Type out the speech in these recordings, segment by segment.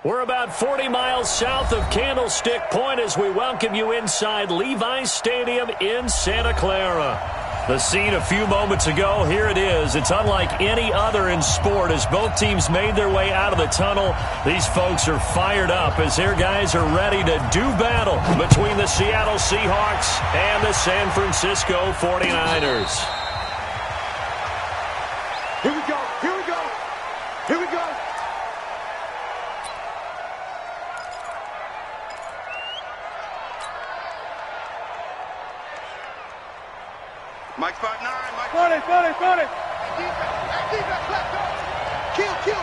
We're about 40 miles south of Candlestick Point as we welcome you inside Levi's Stadium in Santa Clara. The scene a few moments ago, here it is. It's unlike any other in sport as both teams made their way out of the tunnel. These folks are fired up as their guys are ready to do battle between the Seattle Seahawks and the San Francisco 49ers. Here we go, here we go, here we go. Mike 5'9", Mike. Front it. Defense, left go. Kill.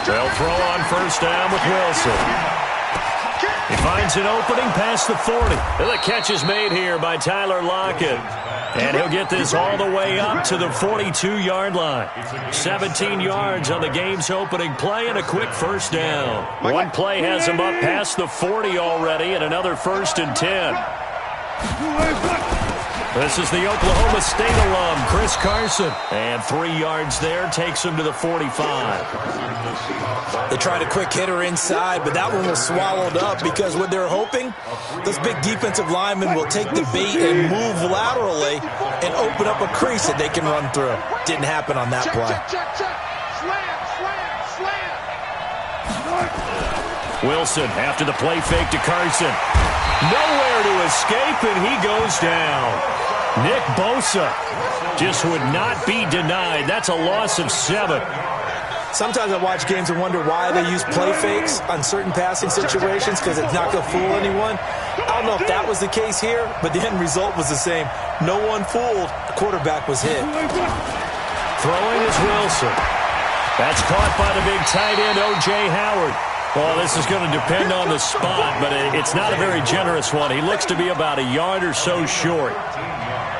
They'll throw on first down with Wilson. He finds an opening past the 40. The catch is made here by Tyler Lockett. And he'll get this all the way up to the 42-yard line. 17 yards on the game's opening play and a quick first down. One play has him up past the 40 already and another 1st and 10. This is the Oklahoma State alum, Chris Carson. And 3 yards there takes him to the 45. They tried a quick hitter inside, but that one was swallowed up because what they're hoping, those big defensive linemen will take the bait and move laterally and open up a crease that they can run through. Didn't happen on that play. Slam. Wilson after the play fake to Carson. Nowhere to escape, and he goes down. Nick Bosa just would not be denied. That's a loss of 7. Sometimes I watch games and wonder why they use play fakes on certain passing situations because it's not going to fool anyone. I don't know if that was the case here, but the end result was the same. No one fooled. The quarterback was hit. Throwing is Wilson. That's caught by the big tight end, O.J. Howard. Well, this is going to depend on the spot, but it's not a very generous one. He looks to be about a yard or so short.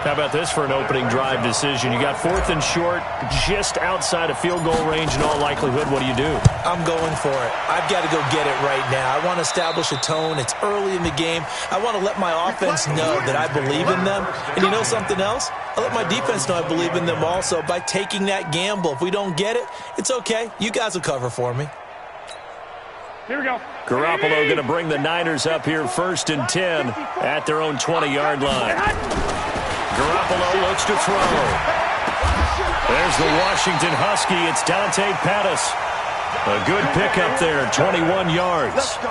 How about this for an opening drive decision? You got 4th and short, just outside of field goal range in all likelihood. What do you do? I'm going for it. I've got to go get it right now. I want to establish a tone. It's early in the game. I want to let my offense know that I believe in them. And you know something else? I let my defense know I believe in them also by taking that gamble. If we don't get it, it's okay. You guys will cover for me. Here we go. Garoppolo going to bring the Niners up here 1st and 10 at their own 20-yard line. Garoppolo looks to throw. There's the Washington Husky. It's Dante Pettis. A good pickup there, 21 yards. Let's go.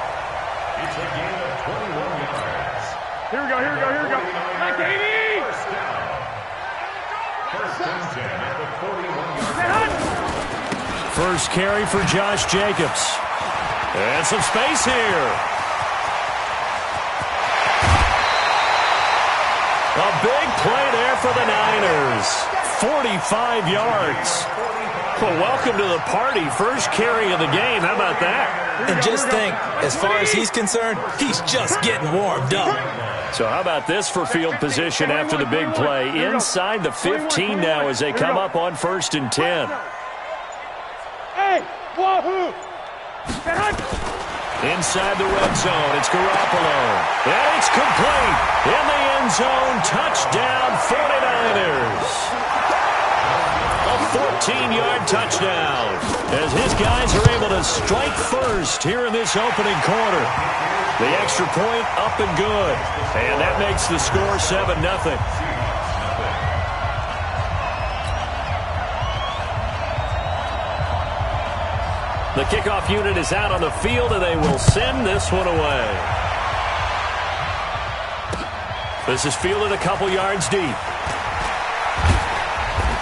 Here we go. Back 80. First carry for Josh Jacobs. And some space here. A big play there for the Niners. 45 yards. Well, welcome to the party. First carry of the game. How about that? And just think, as far as he's concerned, he's just getting warmed up. So how about this for field position after the big play? Inside the 15 now as they come up on 1st and 10. Hey, wahoo! Inside the red zone, it's Garoppolo. And it's complete. In the end zone, touchdown 49ers. A 14-yard touchdown as his guys are able to strike first here in this opening quarter. The extra point up and good. And that makes the score 7-0. The kickoff unit is out on the field, and they will send this one away. This is fielded a couple yards deep.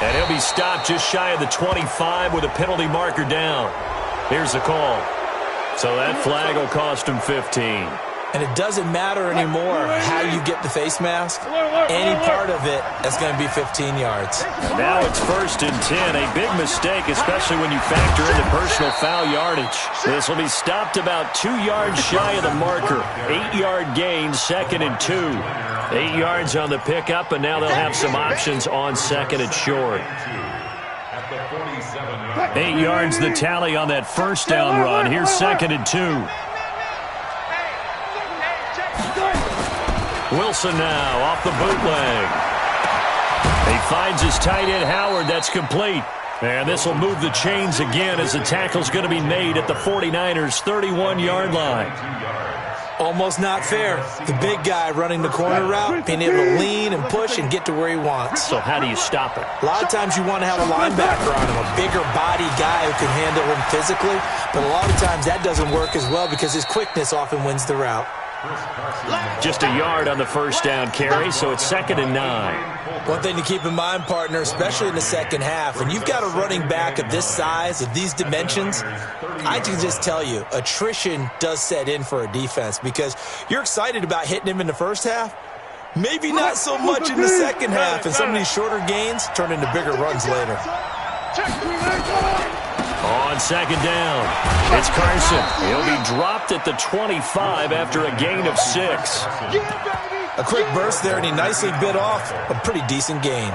And he'll be stopped just shy of the 25 with a penalty marker down. Here's the call. So that flag will cost him 15. And it doesn't matter anymore how you get the face mask. Any part of it is going to be 15 yards. Now it's 1st and 10. A big mistake, especially when you factor in the personal foul yardage. This will be stopped about 2 yards shy of the marker. 8-yard gain, 2nd and 2. 8 yards on the pickup, and now they'll have some options on 2nd and short. 8 yards the tally on that first down run. Here's 2nd and 2. Wilson now off the bootleg. He finds his tight end Howard. That's complete. And this will move the chains again as the tackle's going to be made at the 49ers' 31-yard line. Almost not fair. The big guy running the corner route, being able to lean and push and get to where he wants. So how do you stop it? A lot of times you want to have a linebacker on him, a bigger body guy who can handle him physically. But a lot of times that doesn't work as well because his quickness often wins the route. Just a yard on the first down carry, so it's 2nd and 9. One thing to keep in mind, partner, especially in the second half, when you've got a running back of this size, of these dimensions, I can just tell you, attrition does set in for a defense because you're excited about hitting him in the first half. Maybe not so much in the second half, and some of these shorter gains turn into bigger runs later. On 2nd down, it's Carson. He'll be dropped at the 25 after a gain of 6. A quick burst there, and he nicely bit off a pretty decent gain.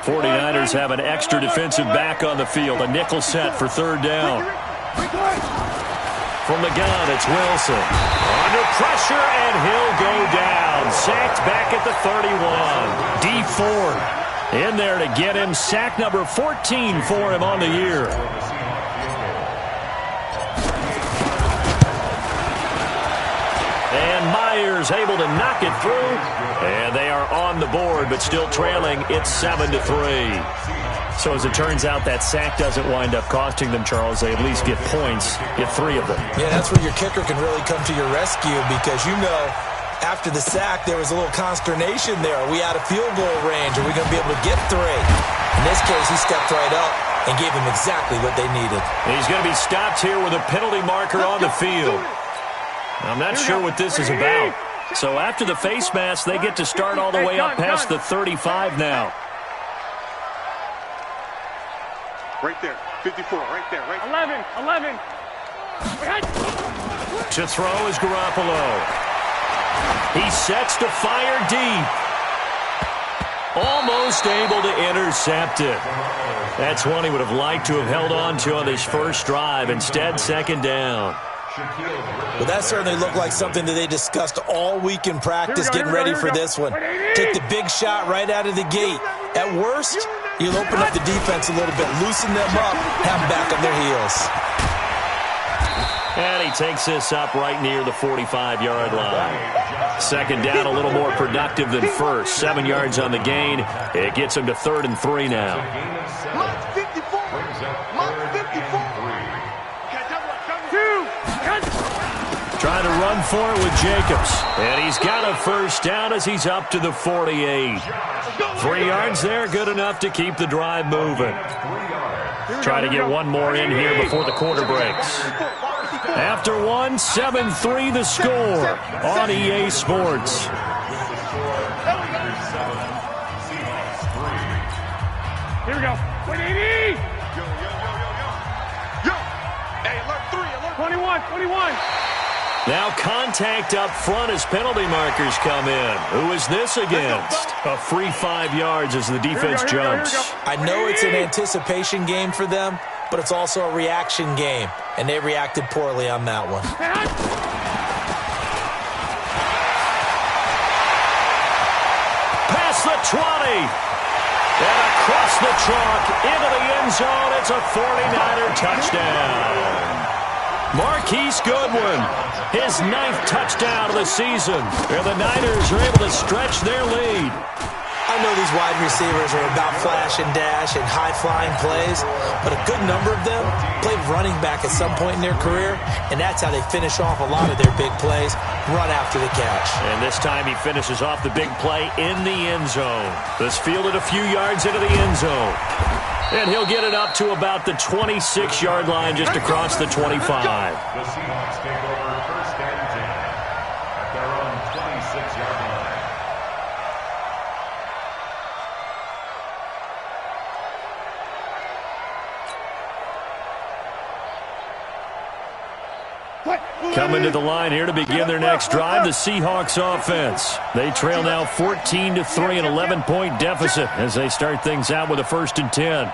49ers have an extra defensive back on the field. A nickel set for 3rd down. From the gun, it's Wilson. Under pressure, and he'll go down. Sacked back at the 31. D Ford in there to get him. Sack number 14 for him on the year. And Myers able to knock it through. And they are on the board, but still trailing. It's 7-3. So as it turns out, that sack doesn't wind up costing them, Charles. They at least get points, get 3 of them. Yeah, that's where your kicker can really come to your rescue because, you know, after the sack, there was a little consternation there. Are we out of field goal range? Are we going to be able to get 3? In this case, he stepped right up and gave them exactly what they needed. He's going to be stopped here with a penalty marker on the field. I'm not sure what this is about. So after the face mask, they get to start all the way up past the 35 now. Right there, 54, right there, right there. 11. To throw is Garoppolo. He sets to fire deep. Almost able to intercept it. That's one he would have liked to have held on to on his first drive. Instead, 2nd down. Well, that certainly looked like something that they discussed all week in practice, getting ready for this one. Take the big shot right out of the gate. At worst, you'll open up the defense a little bit, loosen them up, have them back on their heels. And he takes this up right near the 45-yard line. 2nd down, a little more productive than first. 7 yards on the gain. It gets him to 3rd and 3 now. Mark 54. Mark 54. Trying to run for it with Jacobs. And he's got a first down as he's up to the 48. 3 yards there, good enough to keep the drive moving. Try to get one more in here before the quarter breaks. After one, 7-3 the score on EA Sports. Here we go. 180. Yo. Hey, alert 3, alert. 21. Now contact up front as penalty markers come in. Who is this against? A free 5 yards as the defense jumps. I know it's an anticipation game for them, but it's also a reaction game, and they reacted poorly on that one. Past the 20. And across the chalk into the end zone. It's a 49er touchdown. Marquise Goodwin, his 9th touchdown of the season. And the Niners are able to stretch their lead. I know these wide receivers are about flash and dash and high-flying plays, but a good number of them played running back at some point in their career, and that's how they finish off a lot of their big plays, run after the catch. And this time he finishes off the big play in the end zone. This fielded a few yards into the end zone. And he'll get it up to about the 26-yard line just across the 25. The Seahawks take over 1st and 10 at their own 26-yard line. Coming to the line here to begin their next drive, the Seahawks offense. They trail now 14-3, an 11-point deficit as they start things out with a 1st and 10.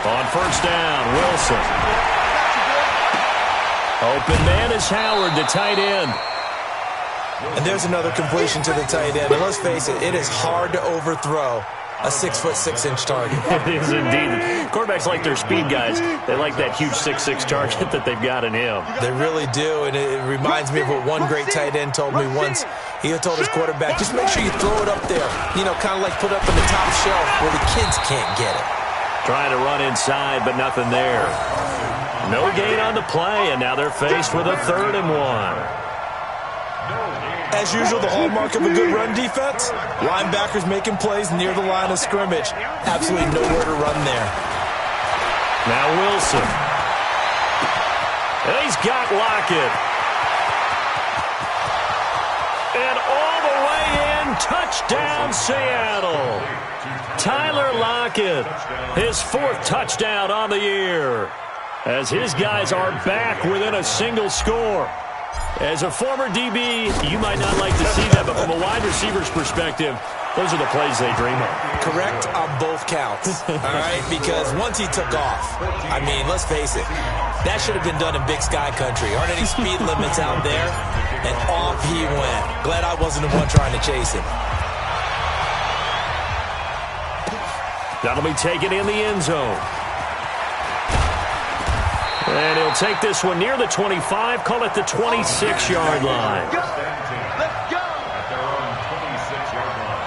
On 1st down, Wilson. Open man is Howard, the tight end. And there's another completion to the tight end. And let's face it, it is hard to overthrow a 6'6" target. It is indeed. Quarterbacks like their speed guys. They like that huge 6'6" target that they've got in him. They really do, and it reminds me of what one great tight end told me once. He told his quarterback, just make sure you throw it up there. You know, kind of like put it up on the top shelf where the kids can't get it. Trying to run inside, but nothing there. No gain on the play, and now they're faced with a 3rd and 1. As usual, the hallmark of a good run defense, linebackers making plays near the line of scrimmage. Absolutely nowhere to run there. Now Wilson. And he's got Lockett. And all the way in, touchdown Seattle. Tyler Lockett, his 4th touchdown on the year, as his guys are back within a single score. As a former DB, you might not like to see that, but from a wide receiver's perspective, those are the plays they dream of. Correct on both counts, all right? Because once he took off, I mean, let's face it, that should have been done in Big Sky Country. Aren't any speed limits out there? And off he went. Glad I wasn't the one trying to chase him. That'll be taken in the end zone. And he'll take this one near the 25, call it the 26-yard line. Let's go! At their own 26-yard line.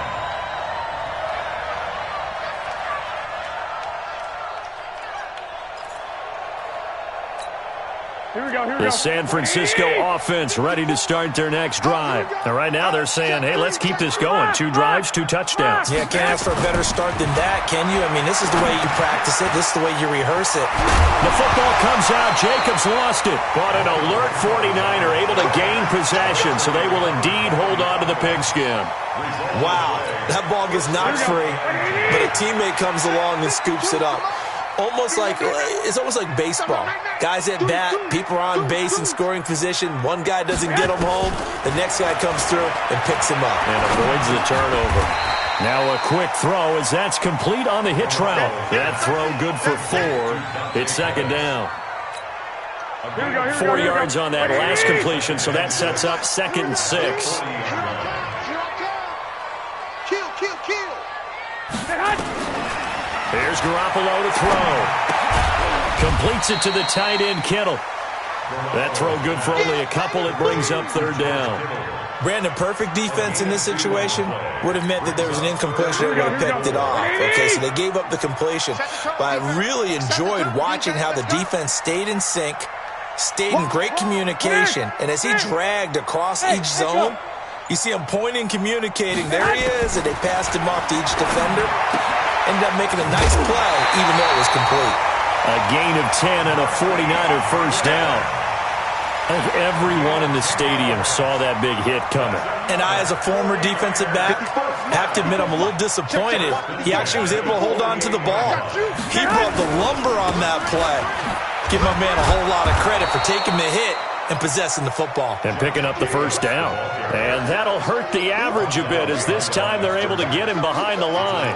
Here we go, here we The go. San Francisco offense ready to start their next drive. And right now they're saying, hey, let's keep this going. 2 drives, 2 touchdowns. Yeah, can't ask for a better start than that, can you? I mean, this is the way you practice it. This is the way you rehearse it. The football comes out. Jacobs lost it. But an alert 49er able to gain possession, so they will indeed hold on to the pigskin. Wow, that ball gets knocked free, but a teammate comes along and scoops it up. It's almost like baseball. Guys at bat, people are on base in scoring position. One guy doesn't get him home. The next guy comes through and picks him up. And avoids the turnover. Now a quick throw as that's complete on the hitch route. That throw good for 4. It's 2nd down. 4 yards on that last completion, so that sets up 2nd and 6. Here's Garoppolo to throw. Completes it to the tight end, Kittle. That throw good for only a couple. It brings up 3rd down. Brandon, perfect defense in this situation would have meant that there was an incompletion that would have picked it off. Okay, so they gave up the completion. But I really enjoyed watching how the defense stayed in sync, stayed in great communication, and as he dragged across each zone, you see him pointing, communicating. There he is, and they passed him off to each defender. Ended up making a nice play, even though it was complete. A gain of 10 and a 49er first down. I think everyone in the stadium saw that big hit coming. And I, as a former defensive back, have to admit I'm a little disappointed. He actually was able to hold on to the ball. He brought the lumber on that play. Give my man a whole lot of credit for taking the hit and possessing the football. And picking up the first down. And that'll hurt the average a bit as this time they're able to get him behind the line.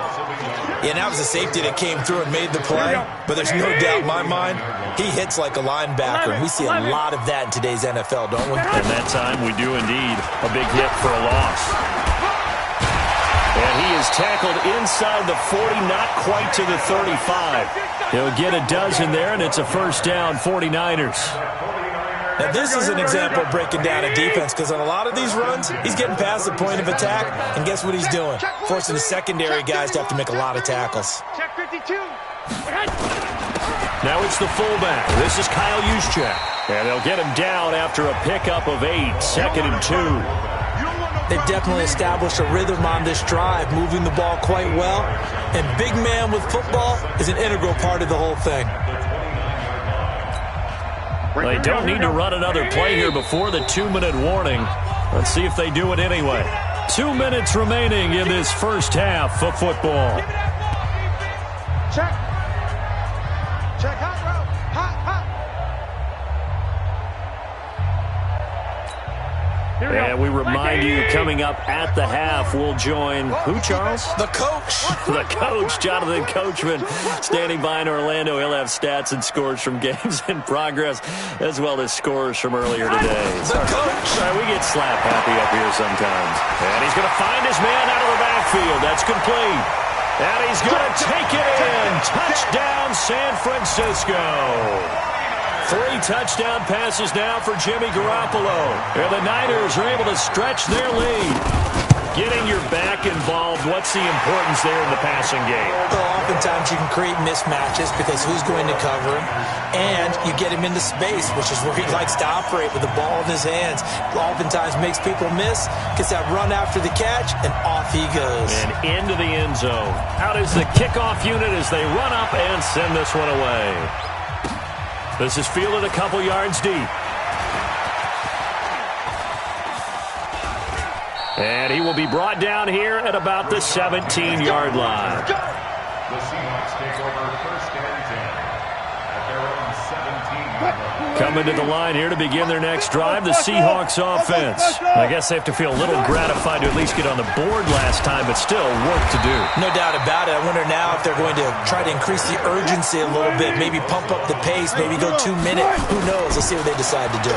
Yeah, and that was a safety that came through and made the play. But there's no doubt in my mind, he hits like a linebacker. And we see a lot of that in today's NFL, don't we? And that time we do indeed. A big hit for a loss. And he is tackled inside the 40, not quite to the 35. He'll get a dozen there, and it's a first down, 49ers. Now, this is an example of breaking down a defense, because on a lot of these runs, he's getting past the point of attack, and guess what he's doing? Forcing the secondary guys to have to make a lot of tackles. Check 52. Now it's the fullback. This is Kyle Juszczyk. And they'll get him down after a pickup of 8, 2nd and 2. They've definitely established a rhythm on this drive, moving the ball quite well. And big man with football is an integral part of the whole thing. They don't need to run another play here before the 2-minute warning. Let's see if they do it anyway. 2 minutes remaining in this first half of football. Check. Check hot route. Hot. And we remind you, coming up at the half, we'll join who, Charles? The coach. The coach, Jonathan Coachman, standing by in Orlando. He'll have stats and scores from games in progress, as well as scores from earlier today. The coach. Sorry, we get slap happy up here sometimes. And he's going to find his man out of the backfield. That's complete. And he's going to take it in. Touchdown, San Francisco. 3 touchdown passes now for Jimmy Garoppolo. And the Niners are able to stretch their lead. Getting your back involved, what's the importance there in the passing game? Well, oftentimes you can create mismatches because who's going to cover him? And you get him into space, which is where he likes to operate with the ball in his hands. Oftentimes makes people miss, gets that run after the catch, and off he goes. And into the end zone. Out is the kickoff unit as they run up and send this one away. This is fielded a couple yards deep. And he will be brought down here at about the 17-yard line. The Seahawks take over first and 10 at their own 17-yard line. Coming to the line here to begin their next drive, the Seahawks offense. I guess they have to feel a little gratified to at least get on the board last time, but still work to do. No doubt about it. I wonder now if they're going to try to increase the urgency a little bit, maybe pump up the pace, maybe go 2 minutes. Who knows? Let's see what they decide to do.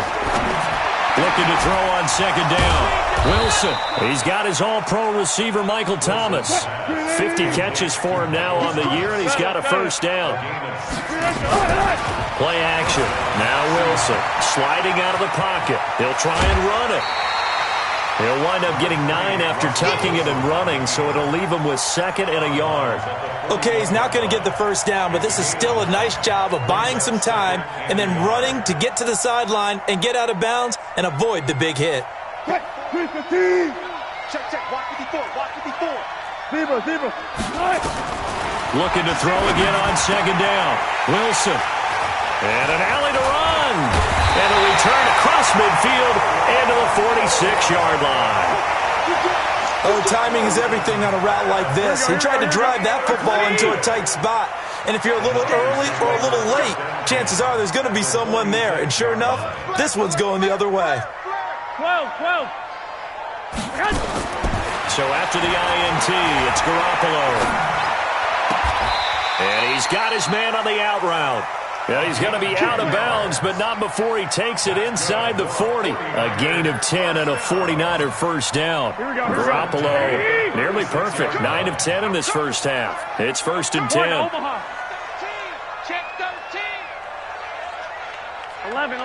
Looking to throw on second down. Wilson, he's got his all-pro receiver, Michael Thomas. 50 catches for him now on the year, and he's got a first down. Play action. Now Wilson, sliding out of the pocket. He'll try and run it. He'll wind up getting 9 after tucking it and running, so it'll leave him with 2nd and a yard. Okay, he's not going to get the first down, but this is still a nice job of buying some time and then running to get to the sideline and get out of bounds and avoid the big hit. Check, walk 54, walk 54. Zebra. Looking to throw again on second down. Wilson. And an alley to run. And a return across midfield into the 46-yard line. Oh, timing is everything on a route like this. He tried to drive that football into a tight spot. And if you're a little early or a little late, chances are there's going to be someone there. And sure enough, this one's going the other way. 12. So after the INT, it's Garoppolo. And he's got his man on the out route. And he's going to be out of bounds, but not before he takes it inside the 40. A gain of 10 and a 49er first down. Garoppolo nearly perfect. 9 of 10 in this first half. It's 1st and 10. Check 13. 11.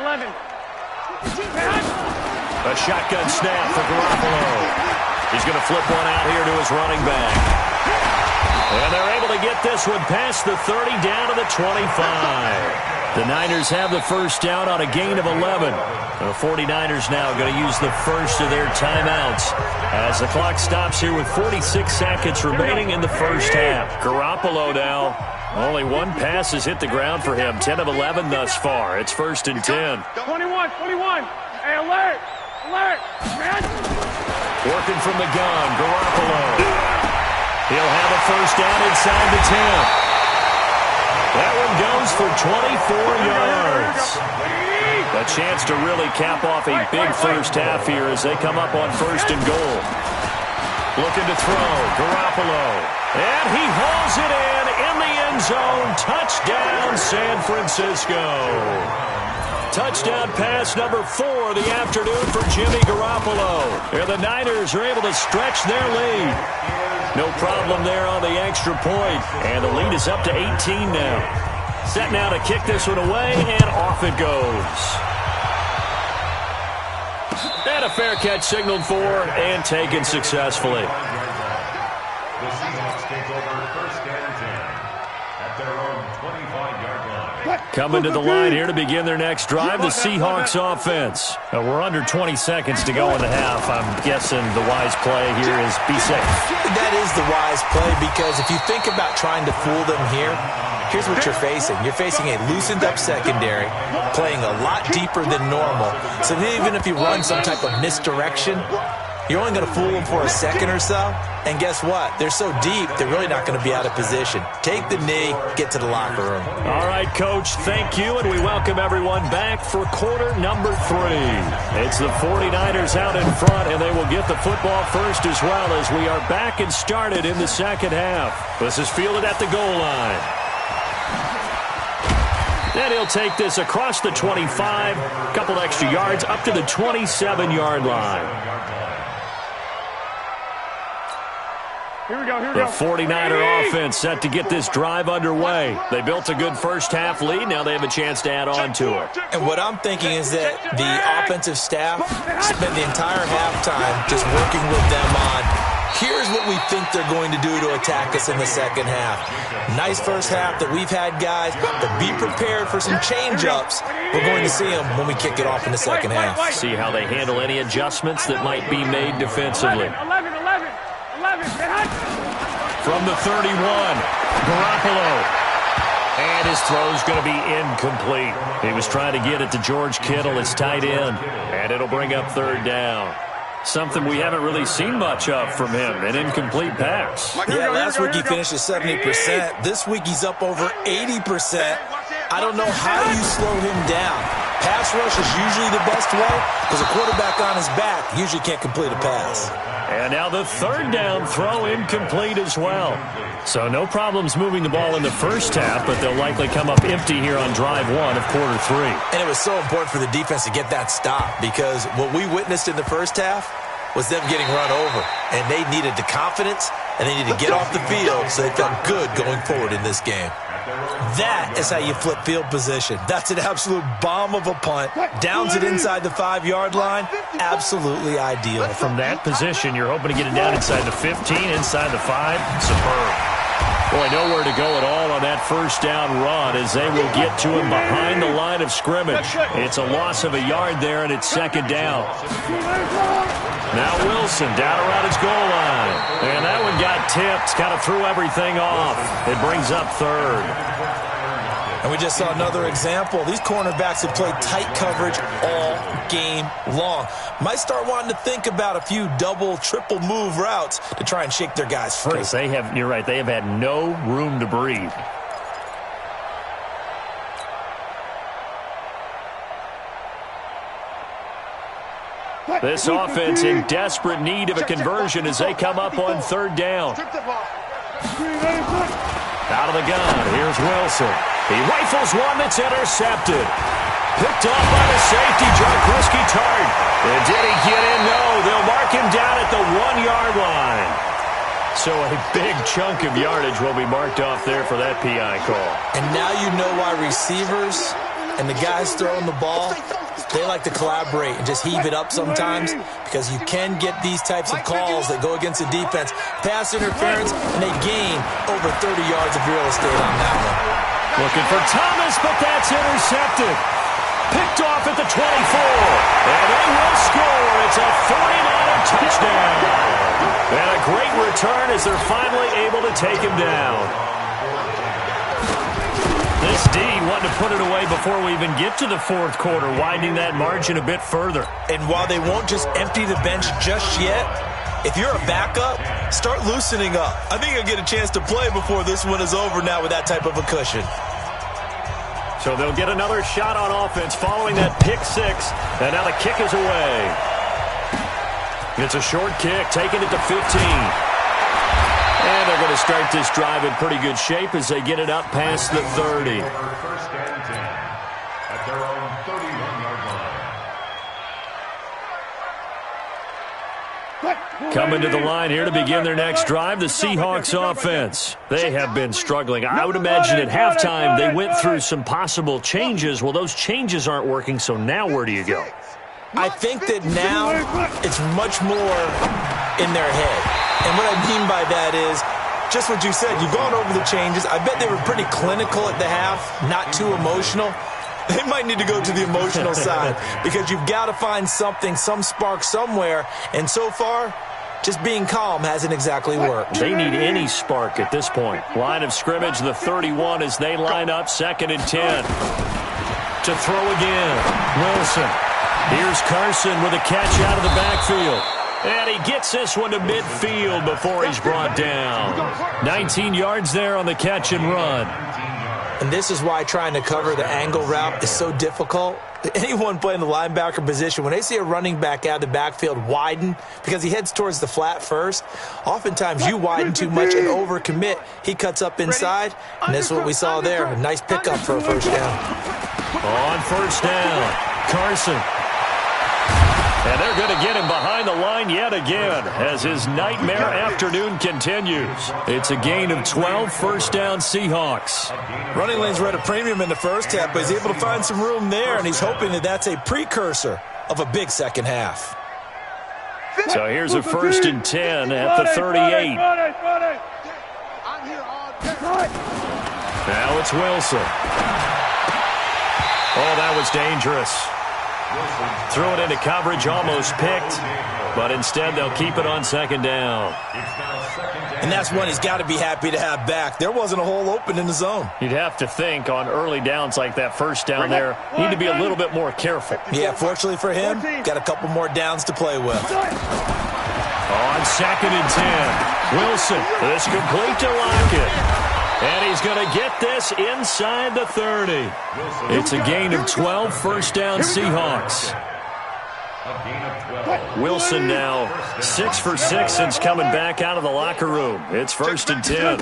A shotgun snap for Garoppolo. He's going to flip one out here to his running back. And they're able to get this one past the 30 down to the 25. The Niners have the first down on a gain of 11. The 49ers now going to use the first of their timeouts as the clock stops here with 46 seconds remaining in the first half. Garoppolo now. Only one pass has hit the ground for him. 10 of 11 thus far. It's 1st and 10. 21. Hey, alert. Working from the gun, Garoppolo. He'll have a first down inside the 10. That one goes for 24 yards. A chance to really cap off a big first half here as they come up on 1st and goal. Looking to throw, Garoppolo. And he hauls it in the end zone. Touchdown, San Francisco. Touchdown pass number 4 of the afternoon for Jimmy Garoppolo. And the Niners are able to stretch their lead. No problem there on the extra point. And the lead is up to 18 now. Set now to kick this one away, and off it goes. And a fair catch signaled for and taken successfully. The Seahawks take over 1st and 10 at their own 25-yard line. Coming to the line here to begin their next drive, the Seahawks offense. We're under 20 seconds to go in the half. I'm guessing the wise play here is be safe. That is the wise play, because if you think about trying to fool them here, here's what you're facing. You're facing a loosened up secondary, playing a lot deeper than normal. So even if you run some type of misdirection, You're only going to fool them for a second or so, and guess what? They're so deep, they're really not going to be out of position. Take the knee, get to the locker room. All right, Coach, thank you, and we welcome everyone back for quarter number 3. It's the 49ers out in front, and they will get the football first as well as we are back and started in the second half. This is fielded at the goal line. And he'll take this across the 25, a couple extra yards up to the 27-yard line. Here we go, here we The go. 49er offense set to get this drive underway. They built a good first-half lead. Now they have a chance to add on to it. And what I'm thinking is that the offensive staff spent the entire halftime just working with them on, here's what we think they're going to do to attack us in the second half. Nice first half that we've had, guys, but be prepared for some change-ups. We're going to see them when we kick it off in the second half. See how they handle any adjustments that might be made defensively. 11, From the 31, Garoppolo. And his throw's going to be incomplete. He was trying to get it to George Kittle, his tight end. And it'll bring up third down. Something we haven't really seen much of from him, an incomplete pass. Yeah, last week he finished at 70%. This week he's up over 80%. I don't know how you slow him down. Pass rush is usually the best way because a quarterback on his back usually can't complete a pass. And now the third down throw incomplete as well. So no problems moving the ball in the first half, but they'll likely come up empty here on drive 1 of quarter 3. And it was so important for the defense to get that stop because what we witnessed in the first half was them getting run over. And they needed the confidence, and they needed to get off the field so they felt good going forward in this game. That is how you flip field position. That's an absolute bomb of a punt. Downs it inside the 5-yard line. Absolutely ideal. From that position, you're hoping to get it down inside the 15, inside the 5. Superb. Boy, nowhere to go at all on that first down run as they will get to him behind the line of scrimmage. It's a loss of a yard there, and it's second down. Now Wilson down around his goal line. And that one got tipped, kind of threw everything off. It brings up third. And we just saw another example. These cornerbacks have played tight coverage all game long. Might start wanting to think about a few double, triple move routes to try and shake their guys free. Because they have, you're right, they have had no room to breathe. This offense in desperate need of a conversion as they come up on third down. Out of the gun, here's Wilson. He rifles one that's intercepted. Picked off by the safety, Jarkowski Tart. And did he get in? No, they'll mark him down at the 1-yard line. So a big chunk of yardage will be marked off there for that PI call. And now you know why receivers and the guys throwing the ball, they like to collaborate and just heave it up sometimes because you can get these types of calls that go against the defense. Pass interference, and they gain over 30 yards of real estate on that one. Looking for Thomas, but that's intercepted. Picked off at the 24. And they will score. It's a 49er touchdown. And a great return as they're finally able to take him down. This D wanted to put it away before we even get to the fourth quarter, widening that margin a bit further. And while they won't just empty the bench just yet, if you're a backup, start loosening up. I think you'll get a chance to play before this one is over now with that type of a cushion. So they'll get another shot on offense following that pick 6. And now the kick is away. It's a short kick, taking it to 15. And they're going to start this drive in pretty good shape as they get it up past the 30. First and 10 at their own 31-yard line. Coming to the line here to begin their next drive, the Seahawks offense. They have been struggling. I would imagine at halftime they went through some possible changes. Well, those changes aren't working, so now where do you go? I think that now it's much more in their head. And what I mean by that is just what you said. You've gone over the changes. I bet they were pretty clinical at the half, not too emotional. They might need to go to the emotional side because you've got to find something, some spark somewhere. And so far, just being calm hasn't exactly worked. They need any spark at this point. Line of scrimmage, the 31 as they line up, 2nd and 10. To throw again, Wilson. Here's Carson with a catch out of the backfield. And he gets this one to midfield before he's brought down. 19 yards there on the catch and run. And this is why trying to cover the angle route is so difficult. Anyone playing the linebacker position, when they see a running back out of the backfield widen because he heads towards the flat first, oftentimes you widen too much and overcommit. He cuts up inside, and this is what we saw there. A nice pickup for a first down. On first down, Carson. And they're going to get him behind the line yet again as his nightmare afternoon continues. It's a gain of 12, first down Seahawks. Running lanes were at a premium in the first half, but he's able to find some room there, and he's hoping that that's a precursor of a big second half. So here's a first and 10 at the 38. Now it's Wilson. Oh, that was dangerous. Threw it into coverage, almost picked, but instead they'll keep it on second down. And that's one he's got to be happy to have back. There wasn't a hole open in the zone. You'd have to think on early downs like that first down there, need to be a little bit more careful. Yeah, fortunately for him, got a couple more downs to play with. On second and 10, Wilson, this complete to Lockett. And he's going to get this inside the 30. It's a gain of 12, first down Seahawks. Wilson now 6 for 6 since coming back out of the locker room. It's first and 10.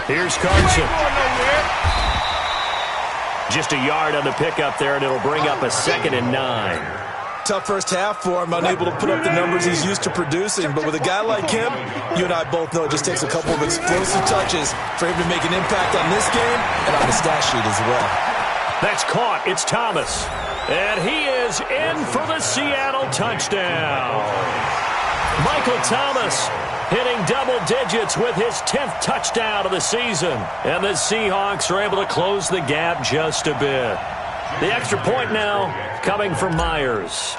Here's Carson. Just a yard on the pickup there, and it'll bring up a second and 9. Tough first half for him, unable to put up the numbers he's used to producing. But with a guy like him, you and I both know it just takes a couple of explosive touches for him to make an impact on this game and on the stat sheet as well. That's caught. It's Thomas. And he is in for the Seattle touchdown. Michael Thomas hitting double digits with his 10th touchdown of the season. And the Seahawks are able to close the gap just a bit. The extra point now coming from Myers.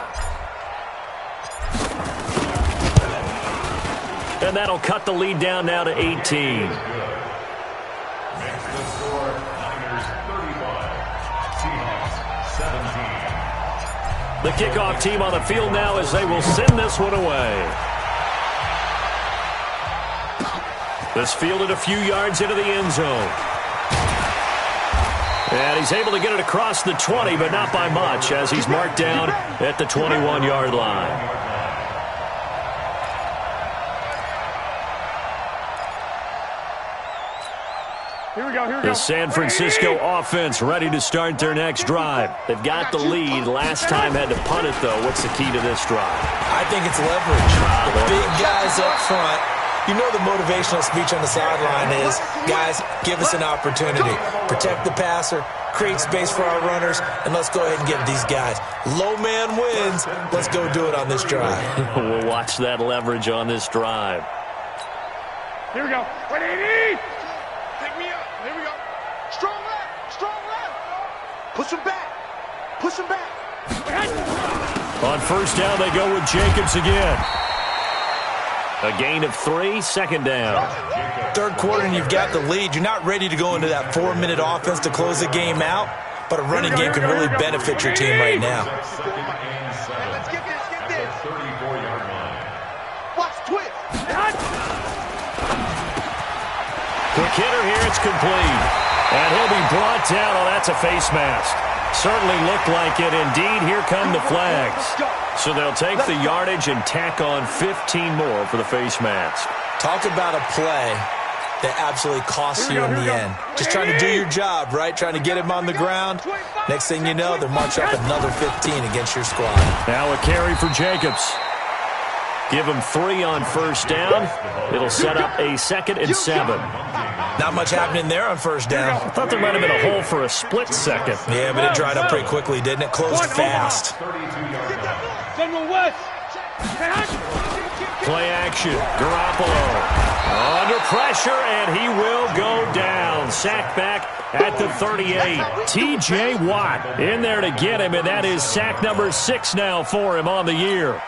And that'll cut the lead down now to 18. Makes the score Niners 35, Seahawks 17. The kickoff team on the field now as they will send this one away. This fielded a few yards into the end zone. And he's able to get it across the 20, but not by much, as he's marked down at the 21-yard line. Here we go. The San Francisco offense ready to start their next drive. They've got the lead. Last time had to punt it, though. What's the key to this drive? I think it's leverage. The big guys up front. You know the motivational speech on the sideline is, guys, give us an opportunity. Protect the passer, create space for our runners, and let's go ahead and get these guys. Low man wins. Let's go do it on this drive. We'll watch that leverage on this drive. Here we go. 180. Take me up. Here we go. Strong left. Strong left. Push him back. Push him back. On first down, they go with Jacobs again. A gain of 3, second down. Third quarter and you've got the lead. You're not ready to go into that 4-minute offense to close the game out, but a running game can really benefit your team right now. Let's get this. Get this. 34-yard line. Watch twist. Quick hitter here, it's complete. And he'll be brought down. Oh, that's a face mask. Certainly looked like it. Indeed, here come the flags. So they'll take the yardage and tack on 15 more for the face mask. Talk about a play that absolutely costs you in the end. Just trying to do your job, right? Trying to get him on the ground. Next thing you know, they're marching up another 15 against your squad. Now a carry for Jacobs. Give him 3 on first down. It'll set up a 2nd and 7. Not much happening there on first down. I thought there might have been a hole for a split second. Yeah, but it dried up pretty quickly, didn't it? Closed fast. General West. Play action. Garoppolo under pressure, and he will go down. Sack back at the 38. T.J. Watt in there to get him, and that is sack number 6 now for him on the year.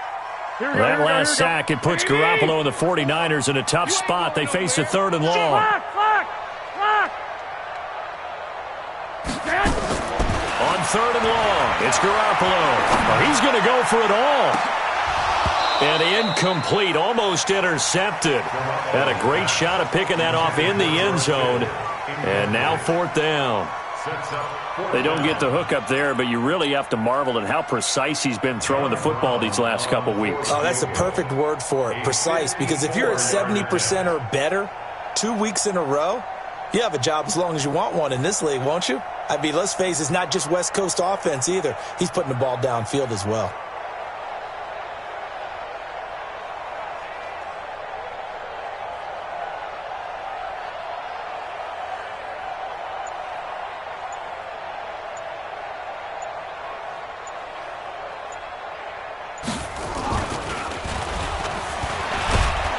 That last sack, it puts Garoppolo and the 49ers in a tough spot. They face a 3rd and long. On 3rd and long, it's Garoppolo. Well, he's going to go for it all. And incomplete, almost intercepted. Had a great shot at picking that off in the end zone. And now 4th down. They don't get the hook up there, but you really have to marvel at how precise he's been throwing the football these last couple weeks. Oh, that's the perfect word for it, precise. Because if you're at 70% or better 2 weeks in a row, you have a job as long as you want one in this league, won't you? I mean, let's face it, it's not just West Coast offense either. He's putting the ball downfield as well.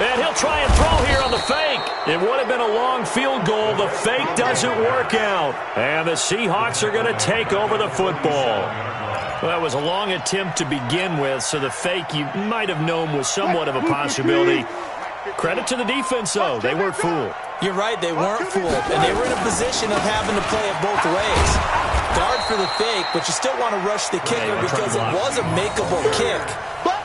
And he'll try and throw here on the fake. It would have been a long field goal. The fake doesn't work out. And the Seahawks are going to take over the football. Well, that was a long attempt to begin with, so the fake you might have known was somewhat of a possibility. Credit to the defense, though. They weren't fooled. You're right, they weren't fooled. And they were in a position of having to play it both ways. Guard for the fake, but you still want to rush the kicker because it was a makeable kick.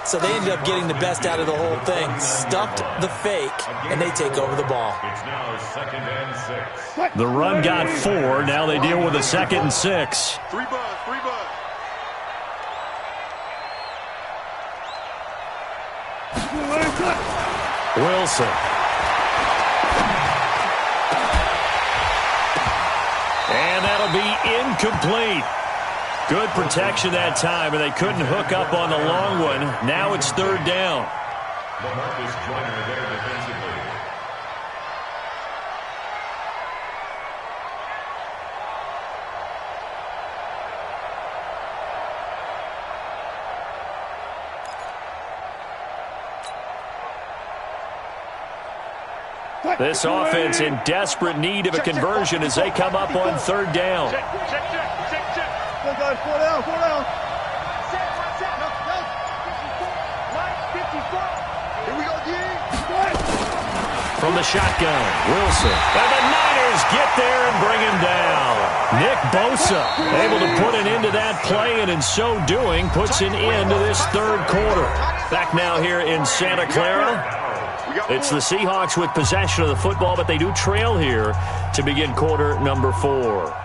So they ended up getting the best out of the whole thing. Stuffed the fake, and they take over the ball. It's now 2nd and 6. The run got 4. Now they deal with a 2nd and 6. 3 buzz. Wilson. And that'll be incomplete. Good protection that time, and they couldn't hook up on the long one. Now it's 3rd down. Marcus Joyner there defensively. This offense in desperate need of a conversion as they come up on 3rd down. Check. Go, guys. 4 down. Here we go, D. From the shotgun, Wilson. And the Niners get there and bring him down. Nick Bosa able to put an end to that play, and in so doing puts an end to this 3rd quarter. Back now here in Santa Clara. It's the Seahawks with possession of the football, but they do trail here to begin quarter number 4.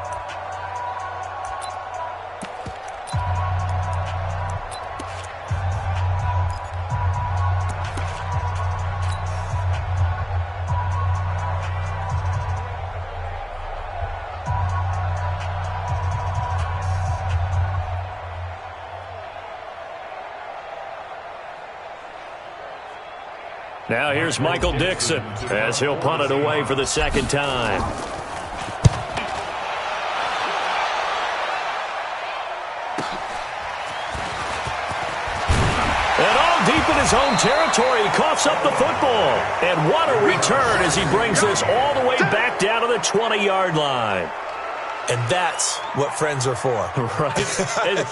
Now here's Michael Dixon as he'll punt it away for the 2nd time. And all deep in his own territory, he coughs up the football. And what a return as he brings this all the way back down to the 20-yard line. And that's what friends are for. Right.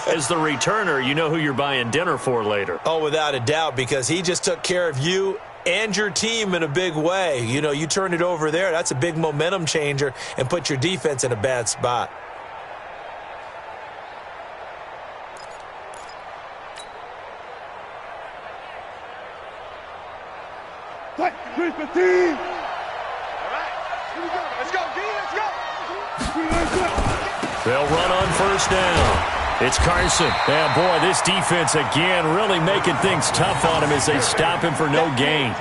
As the returner, you know who you're buying dinner for later. Oh, without a doubt, because he just took care of you and your team in a big way. You know, you turned it over there. That's a big momentum changer and put your defense in a bad spot. Chris, the team. All right. Here we go. Let's go, D. Let's go. They'll run on 1st down. It's Carson. Yeah, boy, this defense again really making things tough on him as they stop him for no gain.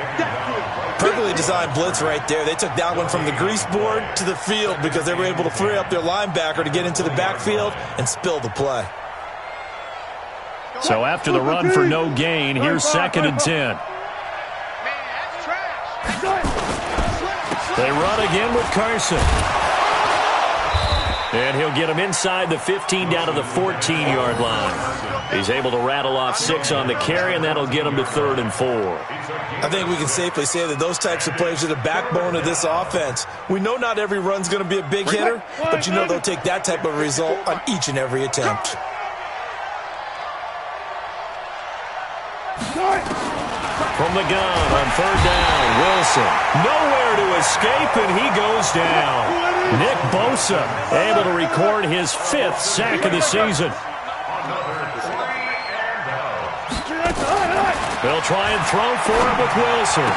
Perfectly designed blitz right there. They took that one from the grease board to the field because they were able to free up their linebacker to get into the backfield and spill the play. So after the run for no gain, here's 2nd and 10. Man, that's trash. They run again with Carson. And he'll get him inside the 15 down to the 14-yard line. He's able to rattle off 6 on the carry, and that'll get him to 3rd and 4. I think we can safely say that those types of plays are the backbone of this offense. We know not every run's going to be a big hitter, but you know they'll take that type of result on each and every attempt. From the gun on 3rd down, Wilson. Nowhere to escape, and he goes down. Nick Bosa able to record his 5th sack of the season. They'll try and throw for it with Wilson.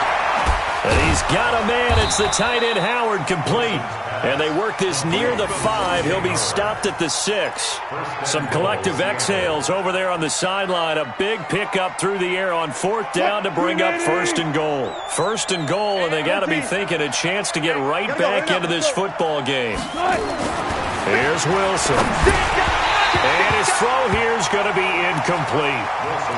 And he's got a man. It's the tight end, Howard, complete. And they work this near the 5. He'll be stopped at the 6. Some collective exhales over there on the sideline. A big pickup through the air on 4th down to bring up 1st and goal. 1st and goal, and they got to be thinking a chance to get right back into this football game. Here's Wilson. And his throw here is going to be incomplete.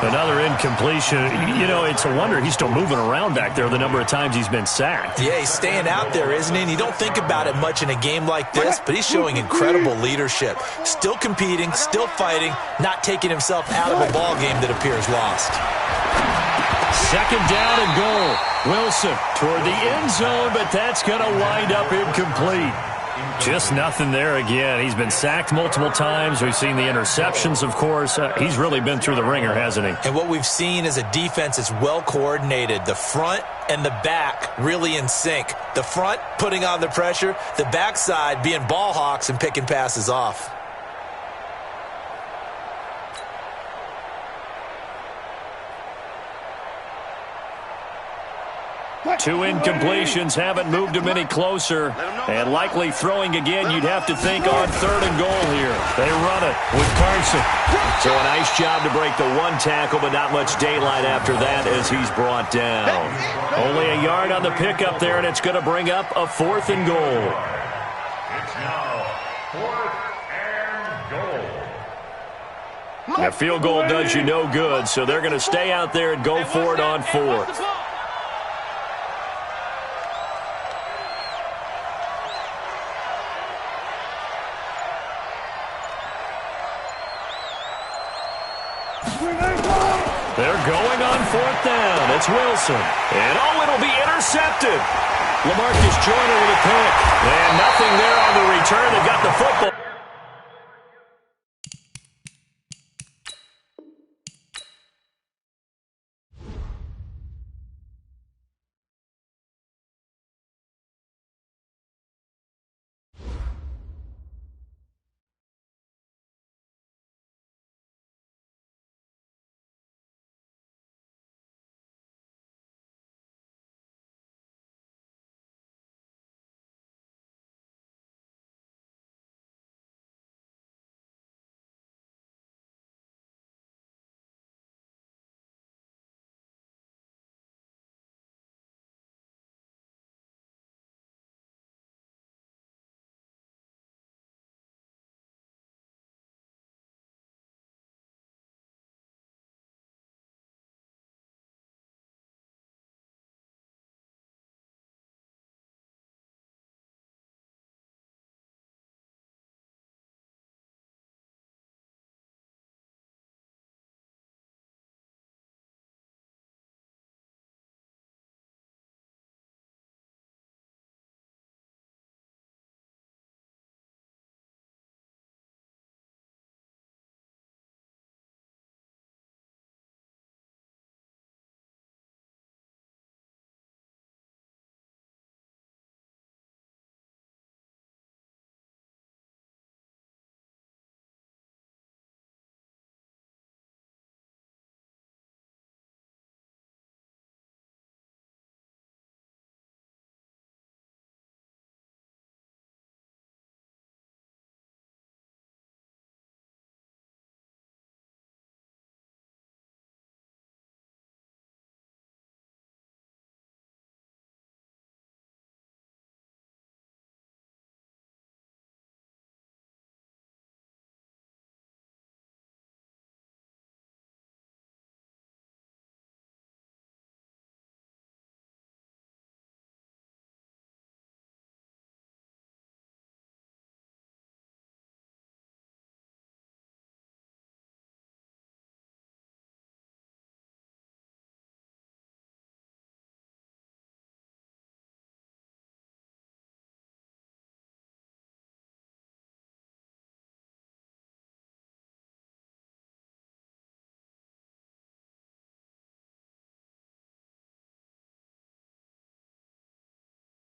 Another incompletion. You know, it's a wonder he's still moving around back there the number of times he's been sacked. Yeah, he's staying out there, isn't he? And you don't think about it much in a game like this, but he's showing incredible leadership. Still competing, still fighting, not taking himself out of a ball game that appears lost. 2nd down and goal. Wilson toward the end zone, but that's going to wind up incomplete. Just nothing there again. He's been sacked multiple times. We've seen the interceptions, of course. He's really been through the ringer, hasn't he? And what we've seen is a defense that's well coordinated. The front and the back really in sync. The front putting on the pressure. The backside being ball hawks and picking passes off. Two incompletions haven't moved him any closer. And likely throwing again, you'd have to think on 3rd and goal here. They run it with Carson. So a nice job to break the 1 tackle, but not much daylight after that as he's brought down. Only a yard on the pickup there, and it's going to bring up a 4th and goal. It's now 4th and goal. A field goal does you no good, so they're going to stay out there and go for it on 4th. They're going on 4th down. It's Wilson. And, it'll be intercepted. LaMarcus Joyner with a pick. And nothing there on the return. They got the football.